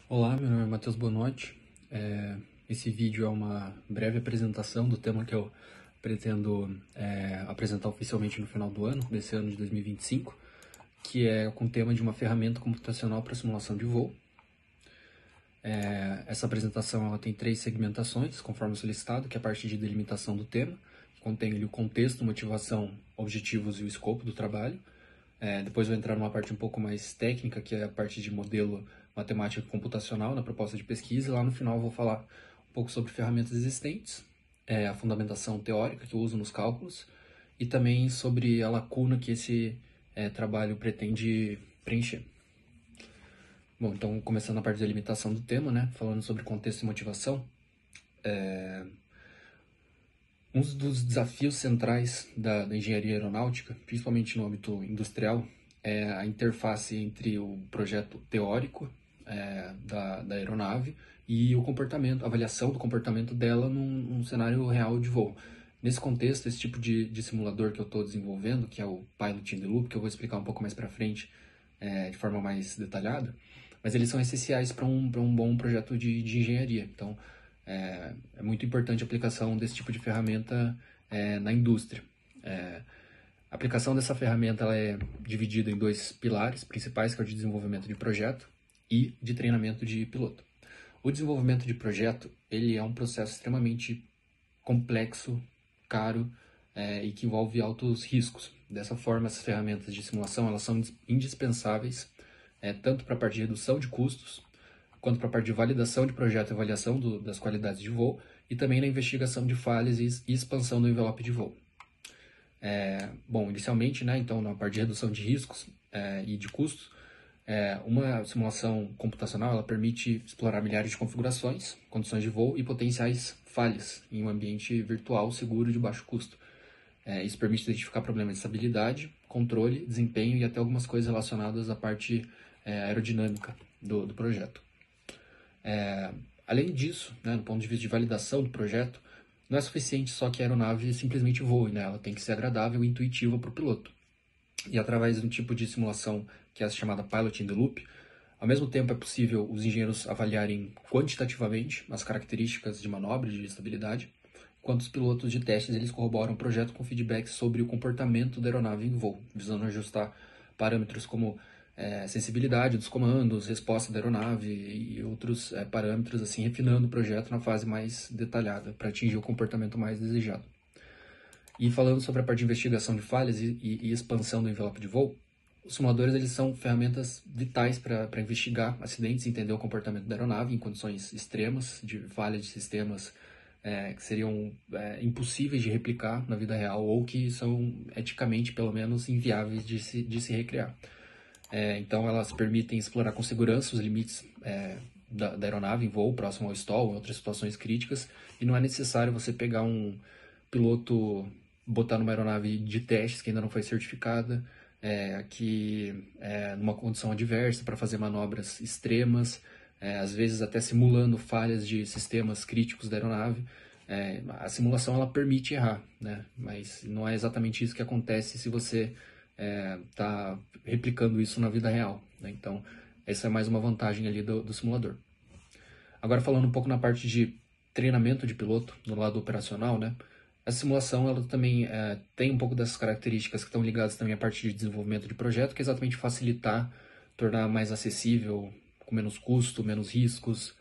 Olá, meu nome é Matheus Bonotti. Esse vídeo é uma breve apresentação do tema que eu pretendo apresentar oficialmente no final do ano, desse ano de 2025, que é com o tema de uma ferramenta computacional para simulação de voo. Essa apresentação ela tem 3 segmentações, conforme solicitado, que é a parte de delimitação do tema, que contém ali o contexto, motivação, objetivos e o escopo do trabalho. Depois vou entrar numa parte um pouco mais técnica, que é a parte de modelo matemático computacional na proposta de pesquisa. E lá no final vou falar um pouco sobre ferramentas existentes, a fundamentação teórica que eu uso nos cálculos e também sobre a lacuna que esse trabalho pretende preencher. Bom, então começando a parte da limitação do tema, né, falando sobre contexto e motivação. Um dos desafios centrais da engenharia aeronáutica, principalmente no âmbito industrial, é a interface entre o projeto teórico da aeronave e o comportamento, a avaliação do comportamento dela num cenário real de voo. Nesse contexto, esse tipo de simulador que eu estou desenvolvendo, que é o Pilot in the Loop, que eu vou explicar um pouco mais para frente de forma mais detalhada, mas eles são essenciais para um bom projeto de engenharia. Então, é muito importante a aplicação desse tipo de ferramenta na indústria. A aplicação dessa ferramenta ela é dividida em 2 pilares principais, que é o de desenvolvimento de projeto e de treinamento de piloto. O desenvolvimento de projeto ele é um processo extremamente complexo, caro e que envolve altos riscos. Dessa forma, essas ferramentas de simulação elas são indispensáveis tanto para a parte de redução de custos, quanto para a parte de validação de projeto e avaliação das qualidades de voo, e também na investigação de falhas e expansão do envelope de voo. Bom, inicialmente, né, então, na parte de redução de riscos e de custos, uma simulação computacional ela permite explorar milhares de configurações, condições de voo e potenciais falhas em um ambiente virtual seguro de baixo custo. Isso permite identificar problemas de estabilidade, controle, desempenho e até algumas coisas relacionadas à parte aerodinâmica do projeto. Além disso, né, do ponto de vista de validação do projeto, não é suficiente só que a aeronave simplesmente voe, né? Ela tem que ser agradável e intuitiva para o piloto. E através de um tipo de simulação que é a chamada Pilot in the Loop, ao mesmo tempo é possível os engenheiros avaliarem quantitativamente as características de manobra e de estabilidade, enquanto os pilotos de testes eles corroboram o projeto com feedbacks sobre o comportamento da aeronave em voo, visando ajustar parâmetros como sensibilidade dos comandos, resposta da aeronave e outros parâmetros, assim, refinando o projeto na fase mais detalhada para atingir o comportamento mais desejado. E falando sobre a parte de investigação de falhas e expansão do envelope de voo, os simuladores eles são ferramentas vitais para investigar acidentes e entender o comportamento da aeronave em condições extremas de falha de sistemas que seriam impossíveis de replicar na vida real ou que são eticamente, pelo menos, inviáveis de se recriar. Então, elas permitem explorar com segurança os limites da aeronave em voo próximo ao stall, em outras situações críticas, e não é necessário você pegar um piloto, botar numa aeronave de testes que ainda não foi certificada, numa condição adversa para fazer manobras extremas, às vezes até simulando falhas de sistemas críticos da aeronave. A simulação ela permite errar, né? Mas não é exatamente isso que acontece se você está replicando isso na vida real, né? Então, essa é mais uma vantagem ali do simulador. Agora, falando um pouco na parte de treinamento de piloto, no lado operacional, né? A simulação ela também tem um pouco dessas características que estão ligadas também à parte de desenvolvimento de projeto, que é exatamente facilitar, tornar mais acessível, com menos custo, menos riscos.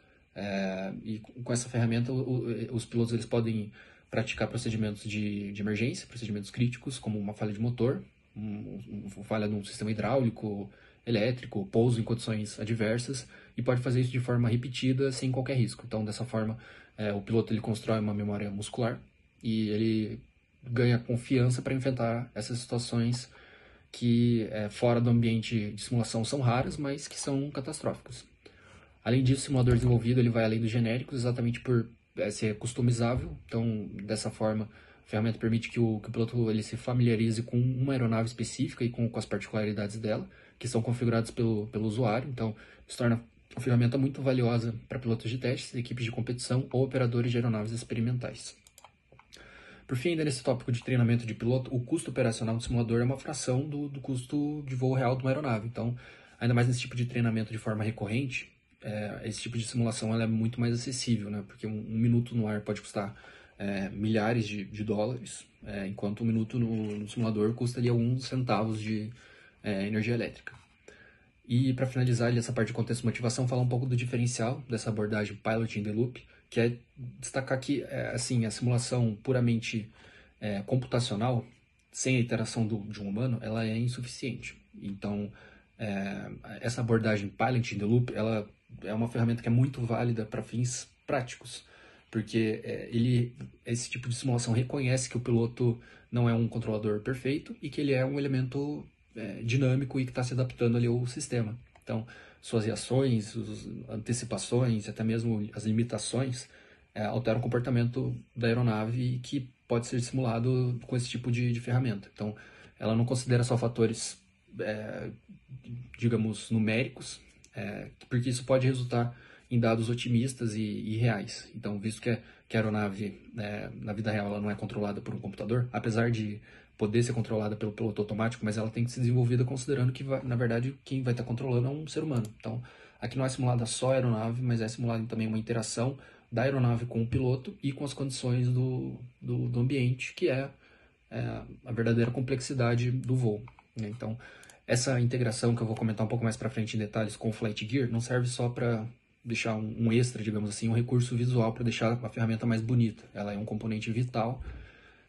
E com essa ferramenta, os pilotos eles podem praticar procedimentos de emergência, procedimentos críticos, como uma falha de motor, uma falha num sistema hidráulico, elétrico, pouso em condições adversas, e pode fazer isso de forma repetida, sem qualquer risco. Então, dessa forma, o piloto ele constrói uma memória muscular e ele ganha confiança para enfrentar essas situações que, fora do ambiente de simulação, são raras, mas que são catastróficas. Além disso, o simulador desenvolvido ele vai além dos genéricos, exatamente por ser customizável. Então, dessa forma, a ferramenta permite que o piloto ele se familiarize com uma aeronave específica e com as particularidades dela, que são configuradas pelo usuário. Então, isso torna a ferramenta muito valiosa para pilotos de testes, equipes de competição ou operadores de aeronaves experimentais. Por fim, ainda nesse tópico de treinamento de piloto, o custo operacional do simulador é uma fração do custo de voo real de uma aeronave. Então, ainda mais nesse tipo de treinamento de forma recorrente, esse tipo de simulação ela é muito mais acessível, né? Porque um minuto no ar pode custar milhares de dólares, enquanto um minuto no simulador custa ali alguns centavos de energia elétrica. E para finalizar ali essa parte de contexto e motivação, falar um pouco do diferencial dessa abordagem Pilot in the Loop, que é destacar que assim, a simulação puramente computacional, sem a interação de um humano, ela é insuficiente. Então, essa abordagem Pilot in the Loop, ela é uma ferramenta que é muito válida para fins práticos, porque esse tipo de simulação reconhece que o piloto não é um controlador perfeito e que ele é um elemento dinâmico e que está se adaptando ali ao sistema. Então, suas reações, antecipações, até mesmo as limitações alteram o comportamento da aeronave que pode ser simulado com esse tipo de ferramenta. Então, ela não considera só fatores, digamos, numéricos, porque isso pode resultar em dados otimistas e reais. Então, visto que a aeronave, na vida real, ela não é controlada por um computador, apesar de poder ser controlada pelo piloto automático, mas ela tem que ser desenvolvida considerando que, na verdade, quem vai estar controlando é um ser humano. Então, aqui não é simulada só a aeronave, mas é simulada também uma interação da aeronave com o piloto e com as condições do ambiente, que é a verdadeira complexidade do voo, né? Então, essa integração que eu vou comentar um pouco mais para frente em detalhes com o Flight Gear não serve só para deixar um extra, digamos assim, um recurso visual para deixar a ferramenta mais bonita. Ela é um componente vital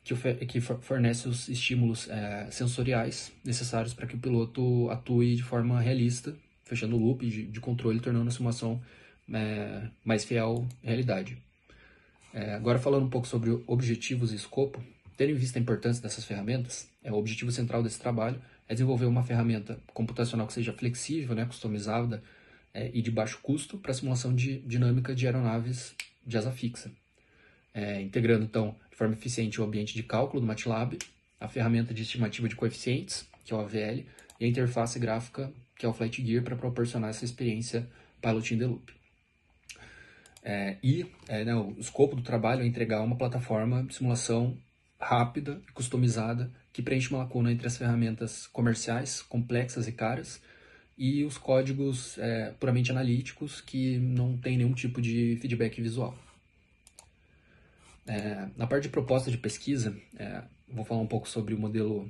que fornece os estímulos sensoriais necessários para que o piloto atue de forma realista, fechando o loop de controle, tornando a simulação mais fiel à realidade. Agora falando um pouco sobre objetivos e escopo, tendo em vista a importância dessas ferramentas, o objetivo central desse trabalho é desenvolver uma ferramenta computacional que seja flexível, né, customizada e de baixo custo para a simulação dinâmica de aeronaves de asa fixa. Integrando, então, de forma eficiente o ambiente de cálculo do MATLAB, a ferramenta de estimativa de coeficientes, que é o AVL, e a interface gráfica, que é o Flight Gear, para proporcionar essa experiência Pilot in the Loop. O escopo do trabalho é entregar uma plataforma de simulação rápida e customizada que preenche uma lacuna entre as ferramentas comerciais, complexas e caras, e os códigos puramente analíticos que não tem nenhum tipo de feedback visual. Na parte de proposta de pesquisa, vou falar um pouco sobre o modelo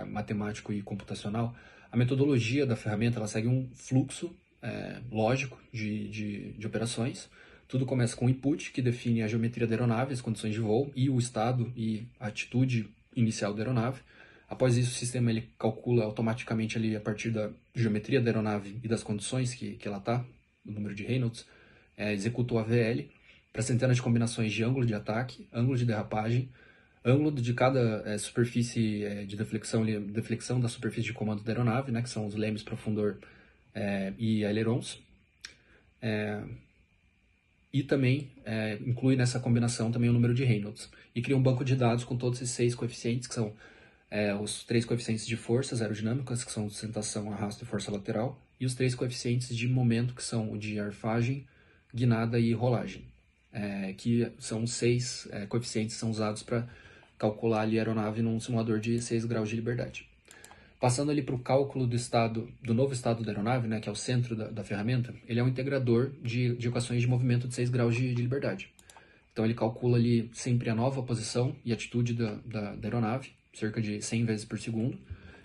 matemático e computacional. A metodologia da ferramenta ela segue um fluxo lógico de operações. Tudo começa com o input, que define a geometria da aeronave, as condições de voo e o estado e a atitude inicial da aeronave. Após isso, o sistema ele calcula automaticamente ali a partir da geometria da aeronave e das condições que ela está, o número de Reynolds, executa o AVL para centenas de combinações de ângulo de ataque, ângulo de derrapagem, ângulo de cada superfície de deflexão da superfície de comando da aeronave, né, que são os lemes, profundor e ailerons. E também inclui nessa combinação também o número de Reynolds. E cria um banco de dados com todos esses 6 coeficientes, que são os 3 coeficientes de forças aerodinâmicas, que são sustentação, arrasto e força lateral, e os 3 coeficientes de momento, que são o de arfagem, guinada e rolagem. Que são 6 coeficientes que são usados para calcular ali a aeronave num simulador de 6 graus de liberdade. Passando ali para o cálculo do novo estado da aeronave, né, que é o centro da ferramenta, ele é um integrador de equações de movimento de 6 graus de liberdade. Então ele calcula ali sempre a nova posição e atitude da aeronave, cerca de 100 vezes por segundo,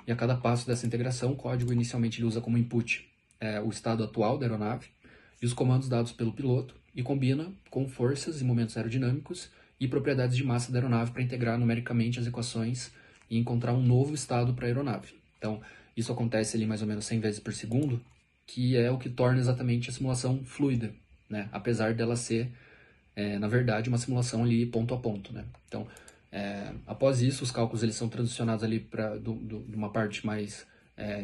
e a cada passo dessa integração, o código inicialmente ele usa como input o estado atual da aeronave e os comandos dados pelo piloto, e combina com forças e momentos aerodinâmicos e propriedades de massa da aeronave para integrar numericamente as equações e encontrar um novo estado para a aeronave. Então, isso acontece ali mais ou menos 100 vezes por segundo, que é o que torna exatamente a simulação fluida, né? Apesar dela ser, na verdade, uma simulação ali ponto a ponto, né? Então, após isso, os cálculos eles são transicionados ali para de uma parte mais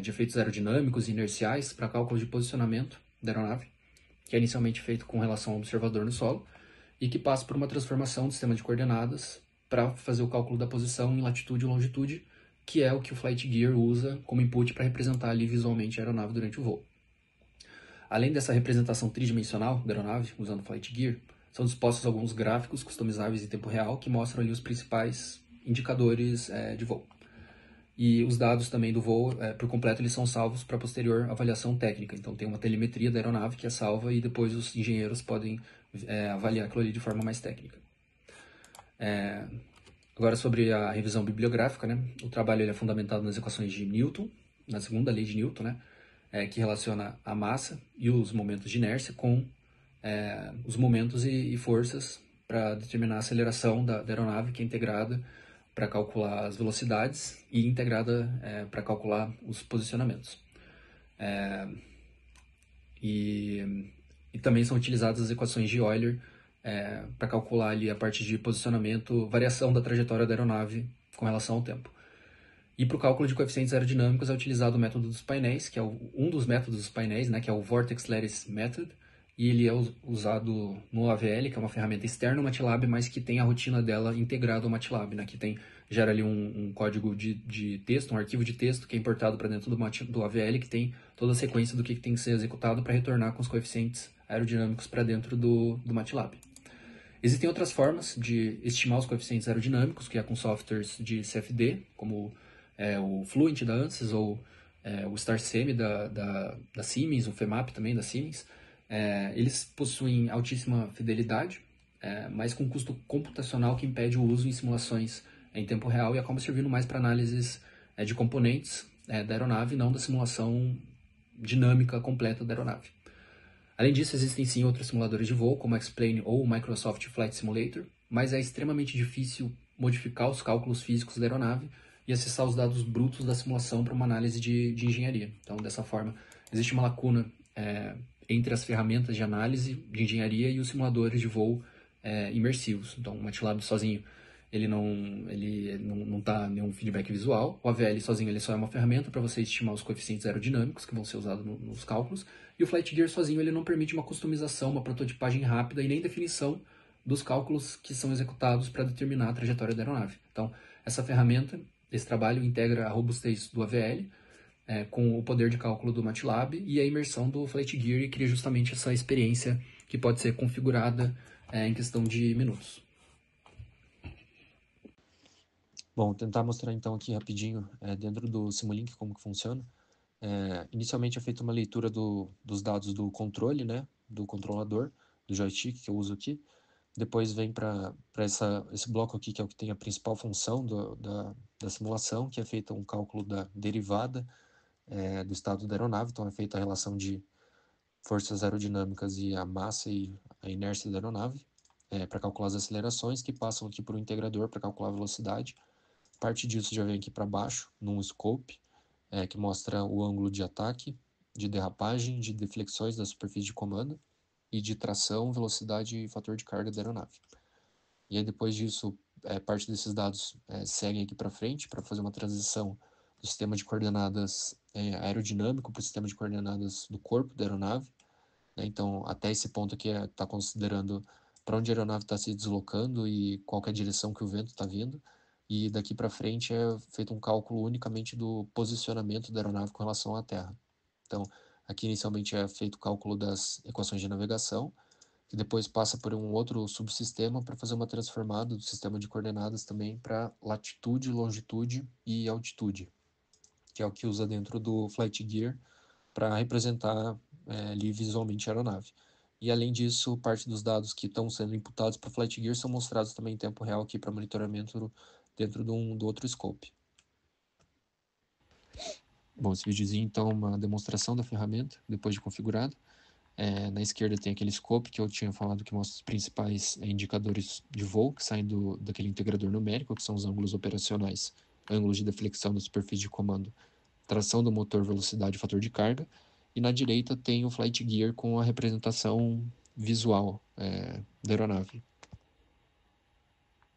de efeitos aerodinâmicos e inerciais para cálculo de posicionamento da aeronave, que é inicialmente feito com relação ao observador no solo, e que passa por uma transformação do sistema de coordenadas para fazer o cálculo da posição em latitude e longitude, que é o que o Flight Gear usa como input para representar ali visualmente a aeronave durante o voo. Além dessa representação tridimensional da aeronave, usando o Flight Gear, são dispostos alguns gráficos customizáveis em tempo real que mostram ali os principais indicadores de voo. E os dados também do voo, por completo, eles são salvos para posterior avaliação técnica. Então tem uma telemetria da aeronave que é salva e depois os engenheiros podem avaliar aquilo ali de forma mais técnica. Agora sobre a revisão bibliográfica, né? O trabalho ele é fundamentado nas equações de Newton, na segunda lei de Newton, né? Que relaciona a massa e os momentos de inércia com os momentos e forças para determinar a aceleração da aeronave, que é integrada para calcular as velocidades e integrada para calcular os posicionamentos. E também são utilizadas as equações de Euler para calcular ali a parte de posicionamento, variação da trajetória da aeronave com relação ao tempo. E para o cálculo de coeficientes aerodinâmicos é utilizado o método dos painéis, que é um dos métodos dos painéis, né, que é o Vortex Lattice Method, e ele é usado no AVL, que é uma ferramenta externa ao MATLAB, mas que tem a rotina dela integrada ao MATLAB, né, que gera ali um código de texto, um arquivo de texto que é importado para dentro do AVL, que tem toda a sequência do que tem que ser executado para retornar com os coeficientes aerodinâmicos para dentro do MATLAB. Existem outras formas de estimar os coeficientes aerodinâmicos, que é com softwares de CFD, como o Fluent da ANSYS ou o StarSemi da Siemens, o FEMAP também da Siemens. Eles possuem altíssima fidelidade, mas com custo computacional que impede o uso em simulações em tempo real e acaba servindo mais para análises de componentes da aeronave, não da simulação dinâmica completa da aeronave. Além disso, existem sim outros simuladores de voo, como o X-Plane ou o Microsoft Flight Simulator, mas é extremamente difícil modificar os cálculos físicos da aeronave e acessar os dados brutos da simulação para uma análise de engenharia. Então, dessa forma, existe uma lacuna entre as ferramentas de análise de engenharia e os simuladores de voo imersivos. Então, o MATLAB sozinho ele não dá nenhum feedback visual. O AVL sozinho ele só é uma ferramenta para você estimar os coeficientes aerodinâmicos que vão ser usados nos cálculos. E o Flight Gear sozinho ele não permite uma customização, uma prototipagem rápida e nem definição dos cálculos que são executados para determinar a trajetória da aeronave. Então, essa ferramenta, esse trabalho integra a robustez do AVL com o poder de cálculo do MATLAB e a imersão do Flight Gear e cria justamente essa experiência que pode ser configurada em questão de minutos. Bom, tentar mostrar então aqui rapidinho, dentro do Simulink, como que funciona. Inicialmente é feita uma leitura dos dados do controle, né, do controlador, do joystick que eu uso aqui. Depois vem para esse bloco aqui, que é o que tem a principal função da simulação, que é feita um cálculo da derivada do estado da aeronave. Então é feita a relação de forças aerodinâmicas e a massa e a inércia da aeronave, para calcular as acelerações, que passam aqui para o integrador para calcular a velocidade. Parte disso já vem aqui para baixo, num scope, que mostra o ângulo de ataque, de derrapagem, de deflexões da superfície de comando e de tração, velocidade e fator de carga da aeronave. E aí depois disso, parte desses dados seguem aqui para frente para fazer uma transição do sistema de coordenadas aerodinâmico para o sistema de coordenadas do corpo da aeronave. Né? Então, até esse ponto aqui está considerando para onde a aeronave está se deslocando e qual é a direção que o vento está vindo. E daqui para frente é feito um cálculo unicamente do posicionamento da aeronave com relação à Terra. Então, aqui inicialmente é feito o cálculo das equações de navegação, que depois passa por um outro subsistema para fazer uma transformada do sistema de coordenadas também para latitude, longitude e altitude, que é o que usa dentro do Flight Gear para representar ali visualmente a aeronave. E além disso, parte dos dados que estão sendo imputados para o Flight Gear são mostrados também em tempo real aqui para monitoramento dentro do outro scope. Bom, esse videozinho então é uma demonstração da ferramenta, depois de configurado. Na esquerda tem aquele scope que eu tinha falado que mostra os principais indicadores de voo que saem daquele integrador numérico, que são os ângulos operacionais, ângulos de deflexão da superfície de comando, tração do motor, velocidade e fator de carga. E na direita tem o Flight Gear com a representação visual da aeronave.